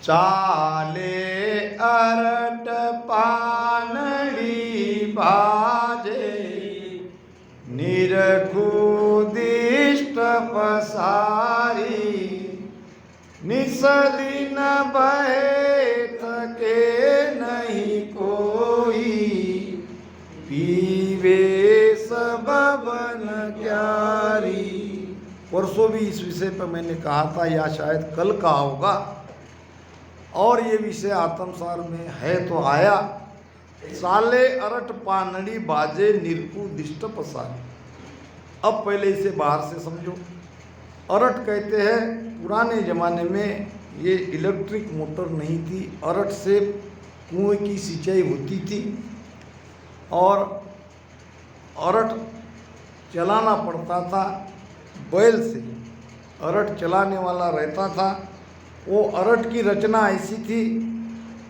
चाले अरट पानड़ी बाजे निरखुदिष्ट पसारी निसलिन बहे थके नहीं कोई पीवे सब बन क्यारी। परसों भी इस विषय पर मैंने कहा था या शायद कल कहा होगा, और ये विषय आत्मसार में है तो आया। चाले अरट पानड़ी बाजे निरकु दिष्ट पसारी। अब पहले इसे बाहर से समझो। अरट कहते हैं, पुराने ज़माने में ये इलेक्ट्रिक मोटर नहीं थी, अरट से कुएं की सिंचाई होती थी और अरट चलाना पड़ता था बैल से। अरट चलाने वाला रहता था। वो अरट की रचना ऐसी थी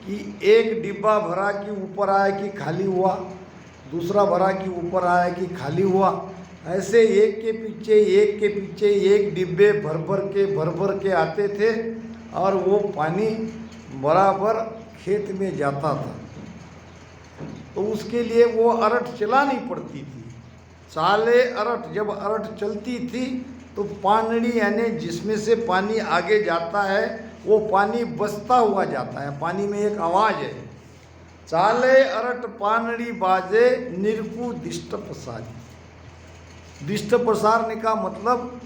कि एक डिब्बा भरा कि ऊपर आया कि खाली हुआ, दूसरा भरा कि ऊपर आया कि खाली हुआ, ऐसे एक के पीछे एक डिब्बे भर भर के आते थे और वो पानी बराबर खेत में जाता था। तो उसके लिए वो अरट चलानी पड़ती थी। चाले अरट, जब अरट चलती थी तो पानड़ी यानी जिसमें से पानी आगे जाता है वो पानी बसता हुआ जाता है, पानी में एक आवाज़ है। चाले अरट पानड़ी बाजे निरकु दिष्ट पसारी। दिष्ट पसारने का मतलब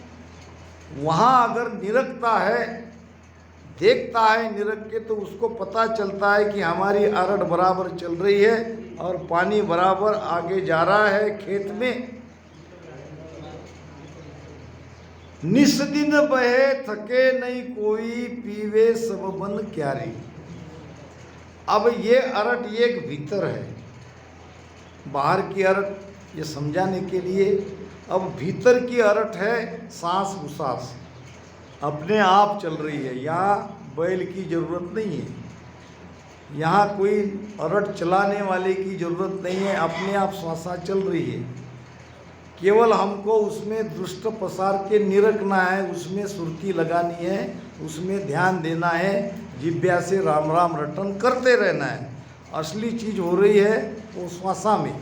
वहाँ अगर निरखता है, देखता है निरख के, तो उसको पता चलता है कि हमारी अरट बराबर चल रही है और पानी बराबर आगे जा रहा है खेत में। निस दिन बहे थके नहीं कोई पीवे सब बन क्यारी। अब ये अरट एक भीतर है, बाहर की अरट ये समझाने के लिए। अब भीतर की अरट है सांस उसास, अपने आप चल रही है। यहाँ बैल की ज़रूरत नहीं है, यहाँ कोई अरट चलाने वाले की ज़रूरत नहीं है, अपने आप श्वासा चल रही है। केवल हमको उसमें दृष्ट पसार के निरखना है, उसमें सुरती लगानी है, उसमें ध्यान देना है, जिब्या से राम राम रटन करते रहना है। असली चीज़ हो रही है वो श्वासा में।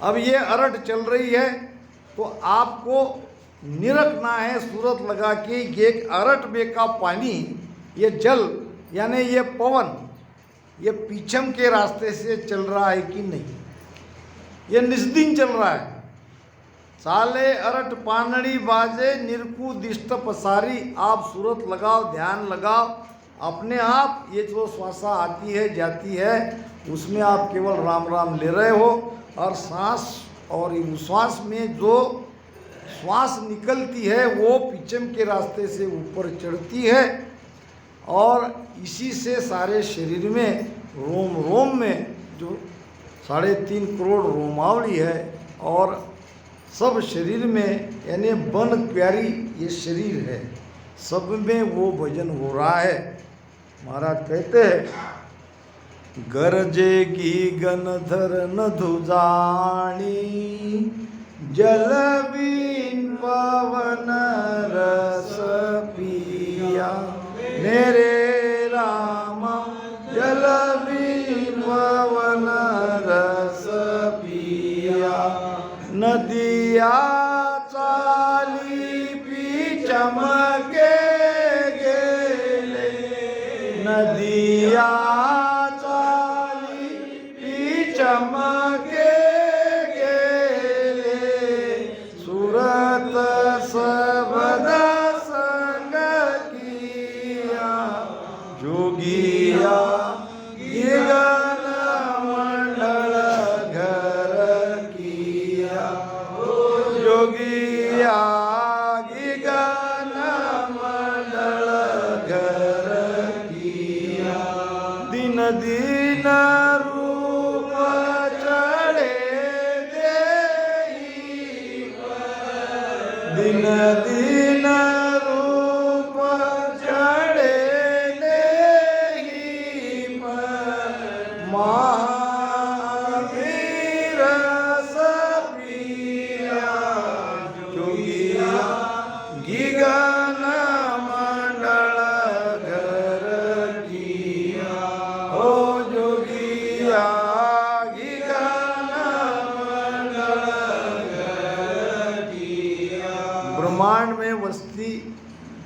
अब ये अरट चल रही है तो आपको निरखना है सूरत लगा के ये अरट में का पानी, ये जल यानी ये पवन, ये पीछम के रास्ते से चल रहा है कि नहीं, ये निस्दिन चल रहा है। चाले अरट पानड़ी बाजे निरकु दिष्ट पसारी। आप सूरत लगाओ, ध्यान लगाओ, अपने आप ये जो श्वासा आती है जाती है उसमें आप केवल राम राम ले रहे हो, और सांस और उश्वास में जो श्वास निकलती है वो पीछम के रास्ते से ऊपर चढ़ती है और इसी से सारे शरीर में रोम रोम में जो 3.5 करोड़ रोमावली है और सब शरीर में यानी बन प्यारी ये शरीर है, सब में वो भजन हो रहा है। महाराज कहते हैं, गरजेगी गनधर न धुजाणी जल बीन पवन रस पिया। मेरे राम जल बीन पवन रस पिया। नदिया चाली पी चमके गेले। नदिया चाली पी चमके गेले। सूरत सबद संग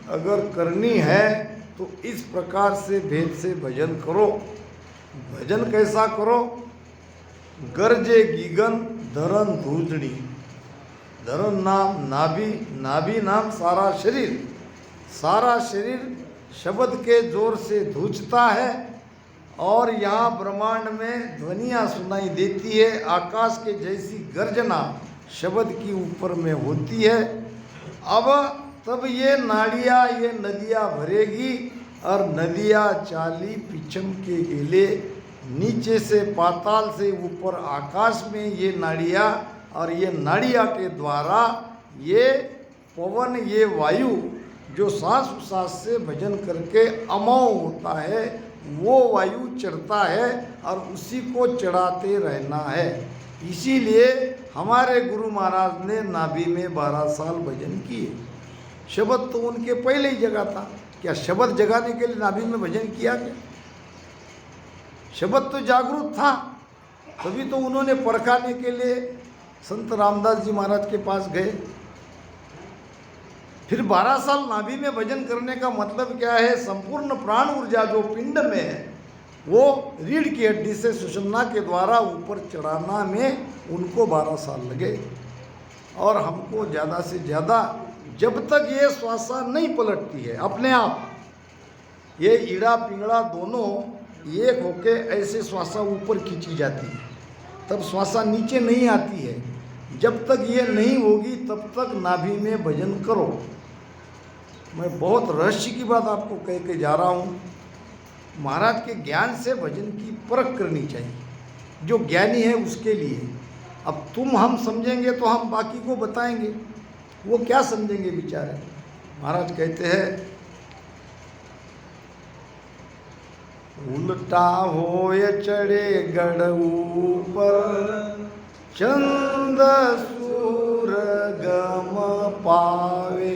अगर करनी है तो इस प्रकार से भेद से भजन करो। भजन कैसा करो? गरजे गीगन धरन धूजड़ी। धरन नाम नाभि, नाभि नाम सारा शरीर। सारा शरीर शब्द के जोर से धूजता है और यहाँ ब्रह्मांड में ध्वनियाँ सुनाई देती है। आकाश के जैसी गर्जना शब्द की ऊपर में होती है। अब तब ये नाड़ियाँ, ये नदियाँ भरेगी और नदियाँ चाली पिछम के गिले, नीचे से पाताल से ऊपर आकाश में ये नाड़ियाँ, और ये नाड़ियाँ के द्वारा ये पवन, ये वायु जो सांस उसास से भजन करके अमोघ होता है, वो वायु चढ़ता है और उसी को चढ़ाते रहना है। इसीलिए हमारे गुरु महाराज ने नाभि में 12 साल भजन किए। शब्द तो उनके पहले ही जगा था। क्या शब्द जगाने के लिए नाभि में भजन किया क्या? शब्द तो जागरूक था, तभी तो उन्होंने परखाने के लिए संत रामदास जी महाराज के पास गए। फिर 12 साल नाभि में भजन करने का मतलब क्या है? संपूर्ण प्राण ऊर्जा जो पिंड में है वो रीढ़ की हड्डी से सुषुम्ना के द्वारा ऊपर चढ़ाना में उनको 12 साल लगे। और हमको ज़्यादा से ज़्यादा, जब तक ये श्वासा नहीं पलटती है अपने आप, ये ईड़ा पिंगड़ा दोनों एक होके ऐसे श्वासा ऊपर खींची जाती है, तब श्वासा नीचे नहीं आती है। जब तक ये नहीं होगी तब तक नाभि में भजन करो। मैं बहुत रहस्य की बात आपको कह के जा रहा हूँ। महाराज के ज्ञान से भजन की परख करनी चाहिए, जो ज्ञानी है उसके लिए। अब तुम हम समझेंगे तो हम बाकी को बताएंगे, वो क्या समझेंगे बेचारे। महाराज कहते हैं, उल्टा होय चढ़े गढ़ ऊपर, चंद सूर गम पावे,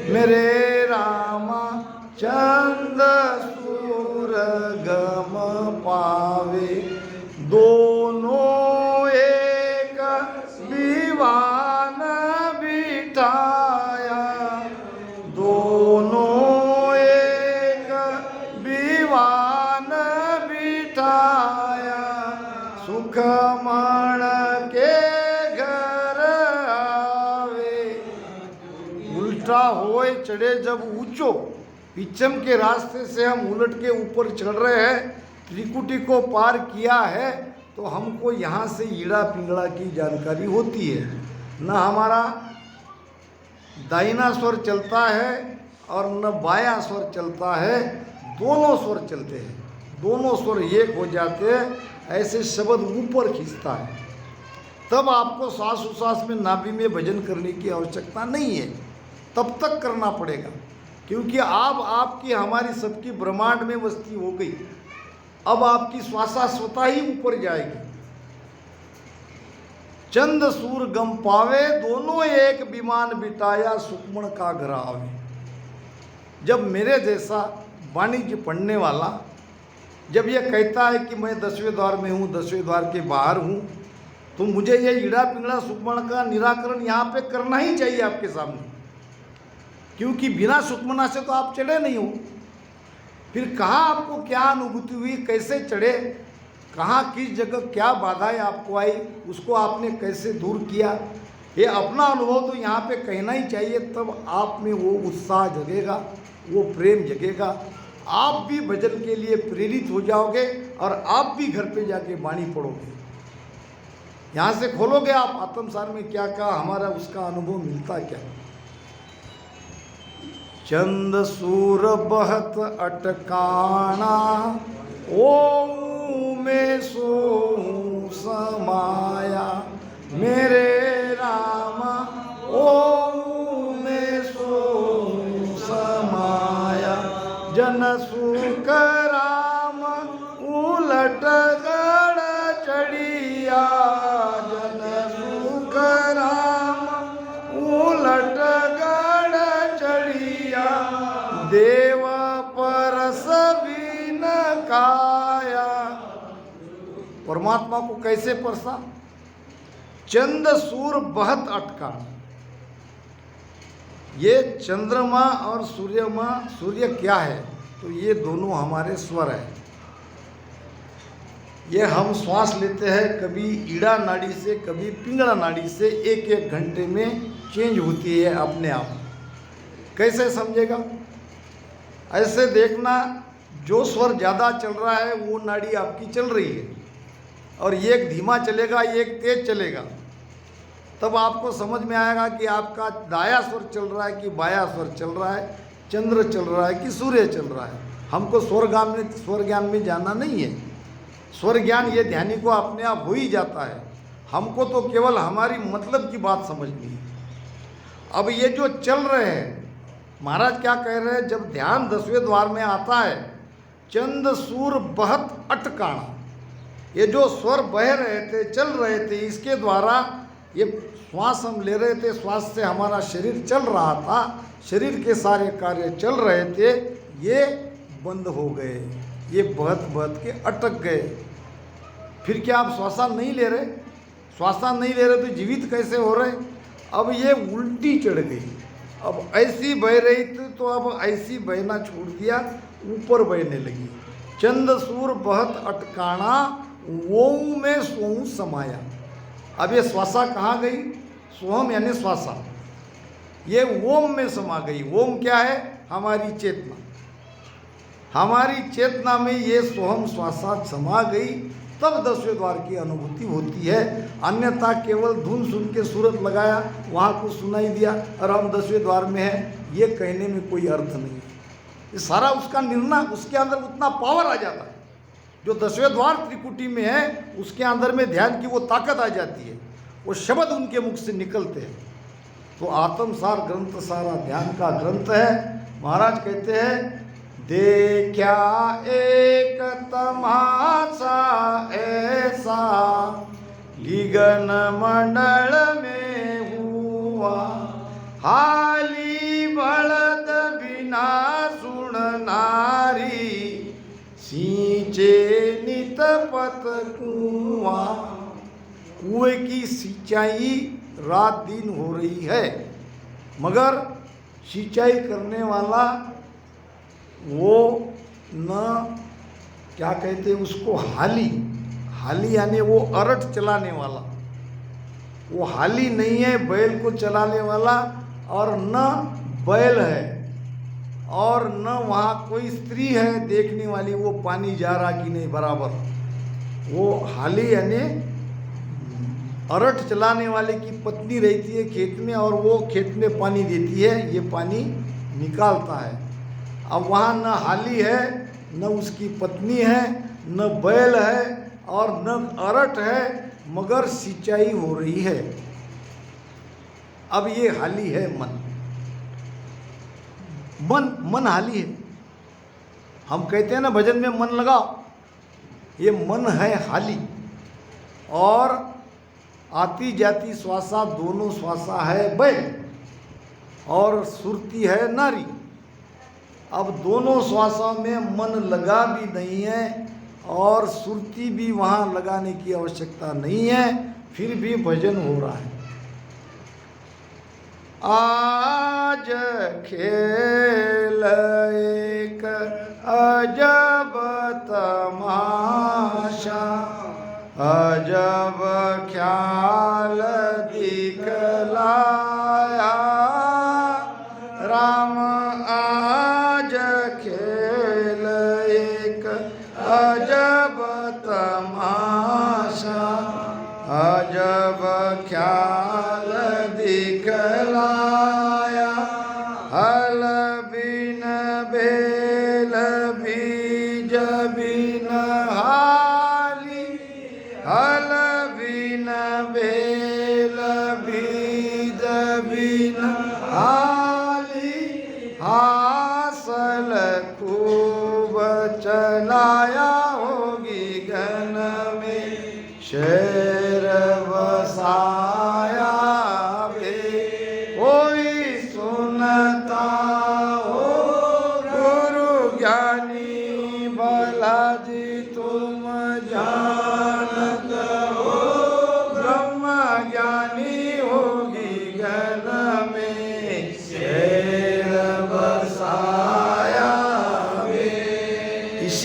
मेरे रामा चंद सूर गम पावे, दोनों एक दीवान बिठाया, दोनों एक दीवान बिठाया, सुख मण के घर आवे। उल्टा होए चढ़े जब ऊंचो, पिछम के रास्ते से हम उलट के ऊपर चढ़ रहे हैं, त्रिकुटी को पार किया है, तो हमको यहाँ से ईड़ा पिंगड़ा की जानकारी होती है। न हमारा दाहिना स्वर चलता है और न बायां स्वर चलता है, दोनों स्वर चलते हैं, दोनों स्वर एक हो जाते हैं, ऐसे शब्द ऊपर खींचता है। तब आपको सांस उसास में नाभि में भजन करने की आवश्यकता नहीं है, तब तक करना पड़ेगा, क्योंकि अब आपकी हमारी सबकी ब्रह्मांड में वस्ती हो गई। अब आपकी श्वासा स्वतः ही ऊपर जाएगी। चंद सूर गम पावे, दोनों एक विमान बिटाया, सुकमण का घर आवे। जब मेरे जैसा वाणिज्य पढ़ने वाला जब ये कहता है कि मैं 10वें द्वार में हूँ, 10वें द्वार के बाहर हूँ, तो मुझे ये ईड़ा पिंगड़ा सुकमण का निराकरण यहाँ पे करना ही चाहिए आपके सामने, क्योंकि बिना सुकमना से तो आप चढ़े नहीं हो। फिर कहाँ आपको क्या अनुभूति हुई, कैसे चढ़े, कहाँ किस जगह क्या बाधाएं आपको आई, उसको आपने कैसे दूर किया, ये अपना अनुभव तो यहाँ पे कहना ही चाहिए। तब आप में वो उत्साह जगेगा, वो प्रेम जगेगा, आप भी भजन के लिए प्रेरित हो जाओगे और आप भी घर पे जाके वाणी पढ़ोगे। यहाँ से खोलोगे आप आत्मसार में क्या कहा, हमारा उसका अनुभव मिलता क्या। चंद सूर बहत अटकाना, ओ में सो समाया, मेरे रामा ओ में सो समाया, जन सुख राम उलट गढ़ चढ़िया, जन सुख राम उलट गढ़ चढ़िया, देव परस बिन काया। परमात्मा को कैसे परसा? चंद सूर बहत अटका, ये चंद्रमा और सूर्य क्या है? तो ये दोनों हमारे स्वर हैं। ये हम श्वास लेते हैं, कभी ईड़ा नाड़ी से कभी पिंगला नाड़ी से, एक एक घंटे में चेंज होती है अपने आप। कैसे समझेगा? ऐसे देखना, जो स्वर ज़्यादा चल रहा है वो नाड़ी आपकी चल रही है, और एक धीमा चलेगा एक तेज चलेगा, तब आपको समझ में आएगा कि आपका दाया स्वर चल रहा है कि बाया स्वर चल रहा है, चंद्र चल रहा है कि सूर्य चल रहा है। हमको स्वर ज्ञान में जाना नहीं है। स्वर ज्ञान ये ध्यानी को अपने आप हो ही जाता है। हमको तो केवल हमारी मतलब की बात समझनी है। अब ये जो चल रहे हैं, महाराज क्या कह रहे हैं? जब ध्यान 10वें द्वार में आता है, चंद सूर बहत अटकाणा, ये जो स्वर बह रहे थे, चल रहे थे, इसके द्वारा ये श्वास हम ले रहे थे, श्वास से हमारा शरीर चल रहा था, शरीर के सारे कार्य चल रहे थे, ये बंद हो गए, ये बहत बहत के अटक गए। फिर क्या आप श्वासा नहीं ले रहे? श्वासा नहीं ले रहे तो जीवित कैसे हो रहे? अब ये उल्टी चढ़ गई, अब ऐसी बह रही थी तो अब ऐसी बहना छोड़ दिया, ऊपर बहने लगी। चंद सूर बहत अटकाणा, ओम में सोम समाया। अब ये श्वासा कहाँ गई? सोहम यानी श्वासा, ये ओम में समा गई। ओम क्या है? हमारी चेतना। हमारी चेतना में ये सोहम श्वासा समा गई, तब 10वें द्वार की अनुभूति होती है। अन्यथा केवल धुन सुन के सूरत लगाया, वहाँ को सुनाई दिया और हम 10वें द्वार में हैं, ये कहने में कोई अर्थ नहीं है। ये सारा उसका निर्णय, उसके अंदर उतना पावर आ जाता है। जो 10वें द्वार त्रिकुटी में है, उसके अंदर में ध्यान की वो ताकत आ जाती है, वो शब्द उनके मुख से निकलते हैं। तो आत्मसार ग्रंथ सारा ध्यान का ग्रंथ है। महाराज कहते हैं, देखा एक तमाशा ऐसा, लिगन मंडल में हुआ, हाली बलद बिना सुन नारी, सींचे नित पत कुआं। कुएं की सिंचाई रात दिन हो रही है, मगर सिंचाई करने वाला वो न, क्या कहते हैं उसको, हाली। हाली यानी वो अरट चलाने वाला, वो हाली नहीं है बैल को चलाने वाला, और न बैल है, और न वहाँ कोई स्त्री है देखने वाली वो पानी जा रहा कि नहीं बराबर। वो हाली यानी अरट चलाने वाले की पत्नी रहती है खेत में, और वो खेत में पानी देती है, ये पानी निकालता है। अब वहाँ न हाली है, न उसकी पत्नी है, न बैल है और न अरट है, मगर सिंचाई हो रही है। अब ये हाली है मन। मन हाली है। हम कहते हैं ना भजन में मन लगाओ, ये मन है हाली। और आती जाती श्वासा, दोनों श्वासा है बैल और सुरती है नारी। अब दोनों श्वासों में मन लगा भी नहीं है और सुरती भी वहाँ लगाने की आवश्यकता नहीं है, फिर भी भजन हो रहा है। आज खेल एक अजब तमाशा, अजब ख्याल दिखलाया, राम आज खेल एक अजब तमाशा, अजब ख्याल दिखलाया, हल बिन बेल बीज बिन हाली, हल बिन बेल बीज बिन हाली, हासल खूब चलाया होगी गन में, शेर बसाया बे कोई सुनता हो, गुरु ज्ञानी बालाजी तुम जानत हो, ब्रह्म ज्ञानी होगी गन में, शेर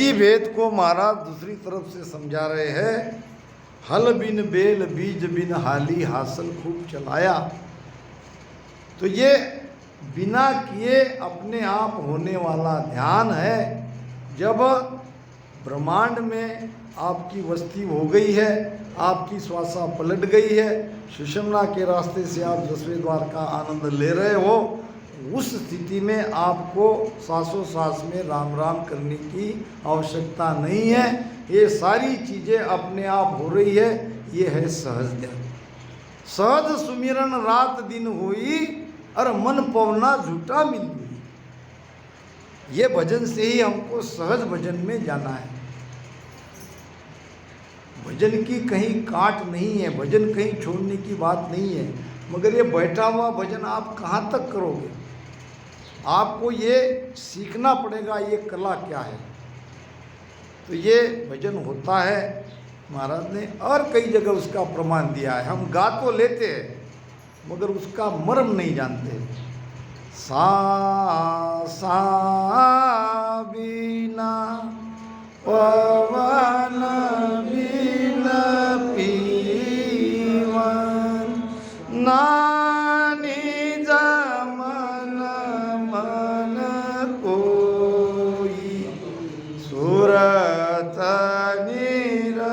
इसी भेद को महाराज दूसरी तरफ से समझा रहे हैं। हल बिन बेल बीज बिन हाली हासिल खूब चलाया। तो ये बिना किए अपने आप होने वाला ध्यान है। जब ब्रह्मांड में आपकी वस्ती हो गई है, आपकी श्वासा पलट गई है, सुषुम्ना के रास्ते से आप 10वें द्वार का आनंद ले रहे हो, उस स्थिति में आपको सांसों सांस में राम राम करने की आवश्यकता नहीं है। ये सारी चीज़ें अपने आप हो रही है। ये है सहज ध्यान। सहज सुमिरन रात दिन हुई और मन पवना झूठा मिल हुई। ये भजन से ही हमको सहज भजन में जाना है। भजन की कहीं काट नहीं है, भजन कहीं छोड़ने की बात नहीं है। मगर ये बैठा हुआ भजन आप कहाँ तक करोगे? आपको ये सीखना पड़ेगा ये कला क्या है। तो ये भजन होता है। महाराज ने और कई जगह उसका प्रमाण दिया है। हम गा तो लेते हैं मगर उसका मर्म नहीं जानते। सा सा बीना पवन बिन पीवन नानी जमन मन कोई सुरत निरत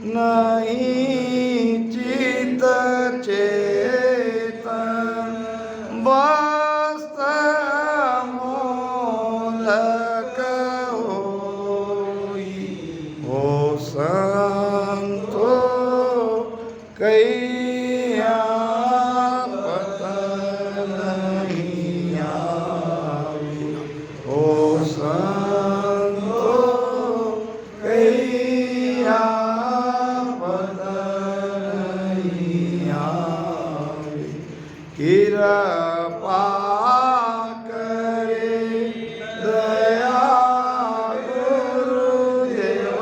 नहीं चित चेतन बस्त मोलक होई हो संतो कैया पता नहीं आई हो संतो कैया पता नहीं आई। कृपा करे दया गुरुदेव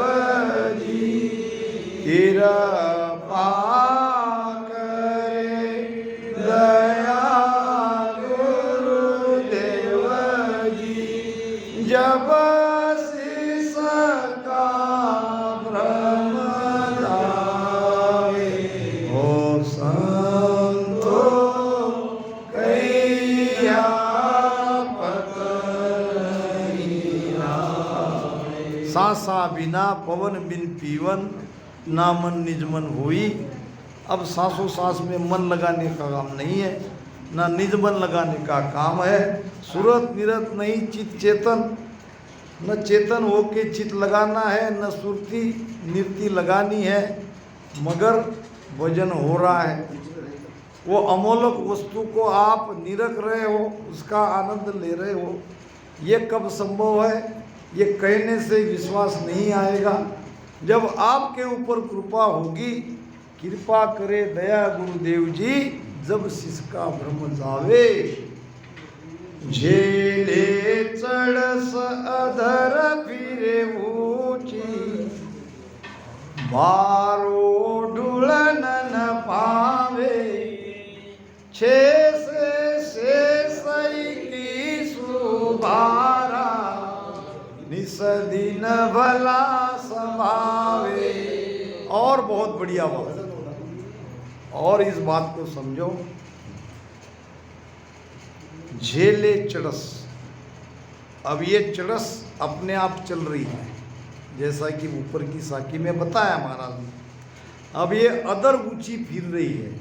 जी। कृपा करे दया गुरुदेव जी। जब शीश का भ्रम जाए हो संतो कैया पता नहीं आई। सासा बिना पवन बिन पीवन ना मन निज मन हुई। अब सांसों सांस में मन लगाने का काम नहीं है, ना निज मन लगाने का काम है। सुरत निरत नहीं चित चेतन, न चेतन होके चित लगाना है, न सुरती निरति लगानी है, मगर भजन हो रहा है। वो अमोलक वस्तु को आप निरख रहे हो, उसका आनंद ले रहे हो। ये कब संभव है? ये कहने से विश्वास नहीं आएगा। जब आपके ऊपर कृपा होगी, कृपा करे दया गुरुदेव जी, जब शिष का भ्रम जावे। झेले चढ़स अधर फिरे ऊंची, बारो ढूलन न पावे। छे से सई की सुभारा, निस दिन भला संभावे। और बहुत बढ़िया बात, और इस बात को समझो। झेले चढ़स, अब ये चढ़स अपने आप चल रही है, जैसा कि ऊपर की साखी में बताया महाराज ने। अब ये अदर ऊंची फिर रही है,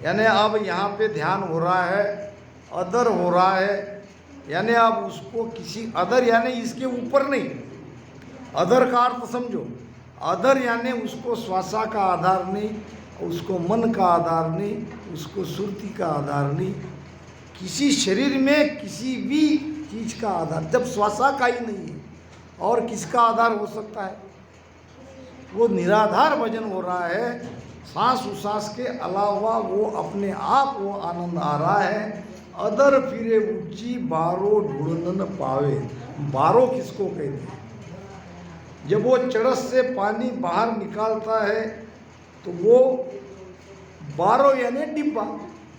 यानी अब यहाँ पे ध्यान हो रहा है, अदर हो रहा है, यानी आप उसको किसी अदर यानी इसके ऊपर नहीं। अदर का अर्थ समझो। अदर यानी उसको श्वासा का आधार नहीं, उसको मन का आधार नहीं, उसको सुरति का आधार नहीं, किसी शरीर में किसी भी चीज का आधार। जब श्वासा का ही नहीं है और किसका आधार हो सकता है? वो निराधार भजन हो रहा है। सांस उसास के अलावा वो अपने आप वो आनंद आ रहा है। अदर फिरे ऊंची बारो ढूंढन पावे। बारो किसको कहते हैं? जब वो चरस से पानी बाहर निकालता है तो वो बारो यानी डिब्बा,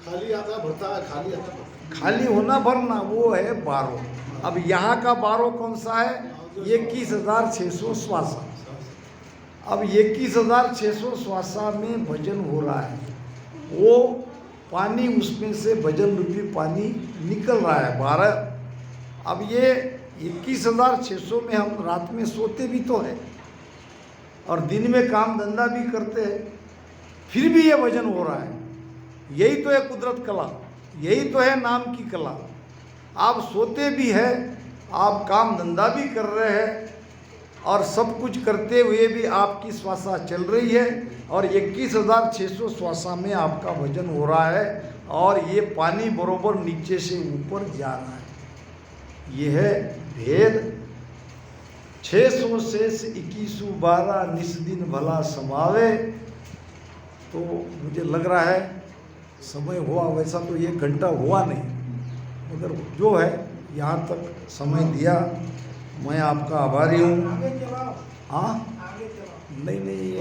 खाली आता भरता है, खाली आता खाली होना भरना, वो है बारो। अब यहाँ का बारो कौन सा है? 21,600 श्वासा। अब 21,600 श्वासा में भजन हो रहा है, वो पानी उसमें से भजन रूपी पानी निकल रहा है 12। अब ये 21,600 में हम रात में सोते भी तो है और दिन में काम धंधा भी करते हैं, फिर भी ये भजन हो रहा है। यही तो है कुदरत कला, यही तो है नाम की कला। आप सोते भी हैं, आप काम धंधा भी कर रहे हैं और सब कुछ करते हुए भी आपकी श्वासा चल रही है और 21,600 श्वासा में आपका भजन हो रहा है और ये पानी बरोबर नीचे से ऊपर जा रहा है। ये है भेद। 600 शेष 21/12 निस दिन भला समावे। तो मुझे लग रहा है समय हुआ, वैसा तो 1 घंटा हुआ नहीं, मगर जो है यहाँ तक समय दिया, मैं आपका आभारी हूँ। हाँ, नहीं,